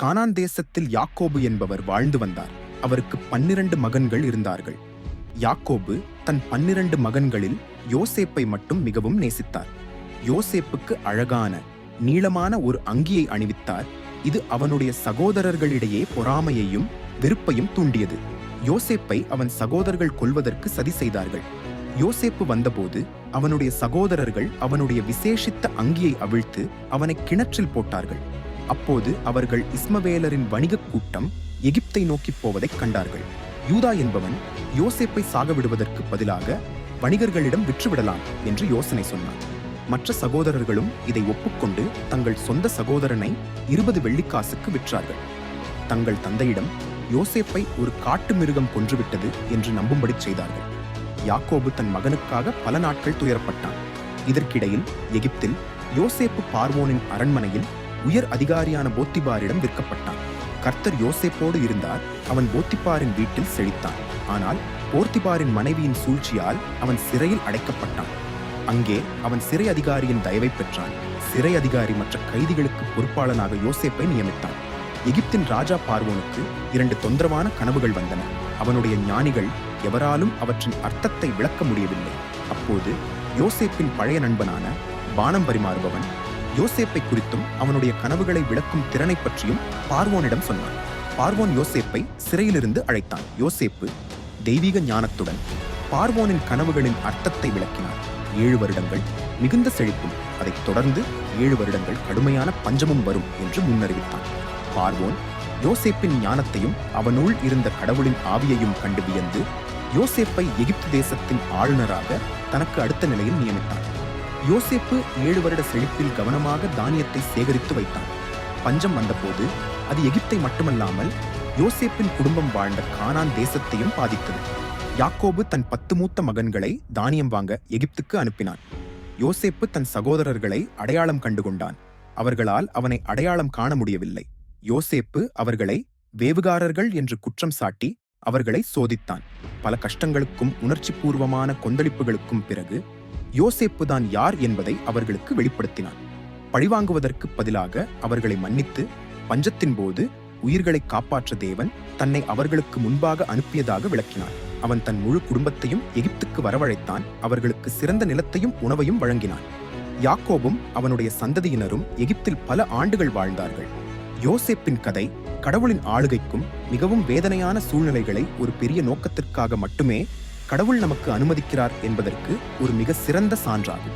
கானான் தேசத்தில் யாக்கோபு என்பவர் வாழ்ந்து வந்தார். அவருக்கு 12 மகன்கள் இருந்தார்கள். யாக்கோபு தன் 12 மகன்களில் யோசேப்பை மட்டும் மிகவும் நேசித்தார். யோசேப்புக்கு அழகான நீளமான ஒரு அங்கியை அணிவித்தார். இது அவனுடைய சகோதரர்களிடையே பொறாமையையும் வெறுப்பையும் தூண்டியது. யோசேப்பை அவன் சகோதரர்கள் கொல்வதற்கு சதி செய்தார்கள். யோசேப்பு வந்தபோது அவனுடைய சகோதரர்கள் அவனுடைய விசேஷித்த அங்கியை அவிழ்த்து அவனை கிணற்றில் போட்டார்கள். அப்போது அவர்கள் இஸ்மவேலரின் வணிகக் கூட்டம் எகிப்தை நோக்கி போவதைக் கண்டார்கள். யூதா என்பவன் யோசேப்பை சாகவிடுவதற்கு பதிலாக வணிகர்களிடம் விற்றுவிடலாம் என்று யோசனை சொன்னான். மற்ற சகோதரர்களும் இதை ஒப்புக்கொண்டு தங்கள் சொந்த சகோதரனை 20 வெள்ளிக்காசுக்கு விற்றார்கள். தங்கள் தந்தையிடம் யோசேப்பை ஒரு காட்டு மிருகம் கொன்றுவிட்டது என்று நம்பும்படி செய்தார்கள். யாக்கோபு தன் மகனுக்காக பல நாட்கள் துயரப்பட்டான். இதற்கிடையில் எகிப்தில் யோசேப்பு பார்வோனின் அரண்மனையில் உயர் அதிகாரியான போத்திபாரிடம் விற்கப்பட்டான். கர்த்தர் யோசேப்போடு இருந்தார். அவன் போத்திபாரின் வீட்டில் செழித்தான். ஆனால் போர்த்திபாரின் மனைவியின் சூழ்ச்சியால் அவன் சிறையில் அடைக்கப்பட்டான். அங்கே அவன் சிறை அதிகாரியின் தயவை பெற்றான். சிறை அதிகாரி மற்ற கைதிகளுக்கு பொறுப்பாளனாக யோசேப்பை நியமித்தான். எகிப்தின் ராஜா பார்வோனுக்கு 2 தொந்தரவான கனவுகள் வந்தன. அவனுடைய ஞானிகள் எவராலும் அவற்றின் அர்த்தத்தை விளக்க முடியவில்லை. அப்போது யோசேப்பின் பழைய நண்பனான பானம் பரிமாறுபவன் யோசேப்பை குறித்தும் அவனுடைய கனவுகளை விளக்கும் திறனை பற்றியும் பார்வோனிடம் சொன்னான். பார்வோன் யோசேப்பை சிறையிலிருந்து அழைத்தான். யோசேப்பு தெய்வீக ஞானத்துடன் பார்வோனின் கனவுகளின் அர்த்தத்தை விளக்கினார். 7 வருடங்கள் மிகுந்த செழிப்பும் அதைத் தொடர்ந்து 7 வருடங்கள் கடுமையான பஞ்சமும் வரும் என்று முன்னறிவித்தான். பார்வோன் யோசேப்பின் ஞானத்தையும் அவனுள் இருந்த கடவுளின் ஆவியையும் கண்டு வியந்து யோசேப்பை எகிப்து தேசத்தின் ஆளுநராக தனக்கு அடுத்த நிலையில் நியமித்தான். யோசேப்பு 7 வருட செழிப்பில் கவனமாக தானியத்தை சேகரித்து வைத்தான். பஞ்சம் வந்தபோது அது எகிப்தை மட்டுமல்லாமல் யோசேப்பின் குடும்பம் வாழ்ந்த கானான் தேசத்தையும் பாதித்தது. யாக்கோபு தன் 10 மூத்த மகன்களை தானியம் வாங்க எகிப்துக்கு அனுப்பினான். யோசேப்பு தன் சகோதரர்களை அடையாளம் கண்டுகொண்டான். அவர்களால் அவனை அடையாளம் காண முடியவில்லை. யோசேப்பு அவர்களை வேவுகாரர்கள் என்று குற்றம் சாட்டி அவர்களை சோதித்தான். பல கஷ்டங்களுக்கும் உணர்ச்சி பூர்வமான கொந்தளிப்புகளுக்கும் பிறகு யோசேப்பு தான் யார் என்பதை அவர்களுக்கு வெளிப்படுத்தினான். பழிவாங்குவதற்கு பதிலாக அவர்களை மன்னித்து பஞ்சத்தின் போது உயிர்களை காப்பாற்ற தேவன் தன்னை அவர்களுக்கு முன்பாக அனுப்பியதாக விளக்கினான். அவன் தன் முழு குடும்பத்தையும் எகிப்துக்கு வரவழைத்தான். அவர்களுக்கு சிறந்த நிலத்தையும் உணவையும் வழங்கினான். யாக்கோபும் அவனுடைய சந்ததியினரும் எகிப்தில் பல ஆண்டுகள் வாழ்ந்தார்கள். யோசேப்பின் கதை கடவுளின் ஆளுகைக்கும் மிகவும் வேதனையான சூழ்நிலைகளை ஒரு பெரிய நோக்கத்திற்காக மட்டுமே கடவுள் நமக்கு அனுமதிக்கிறார் என்பதற்கு ஒரு மிக சிறந்த சான்றாகும்.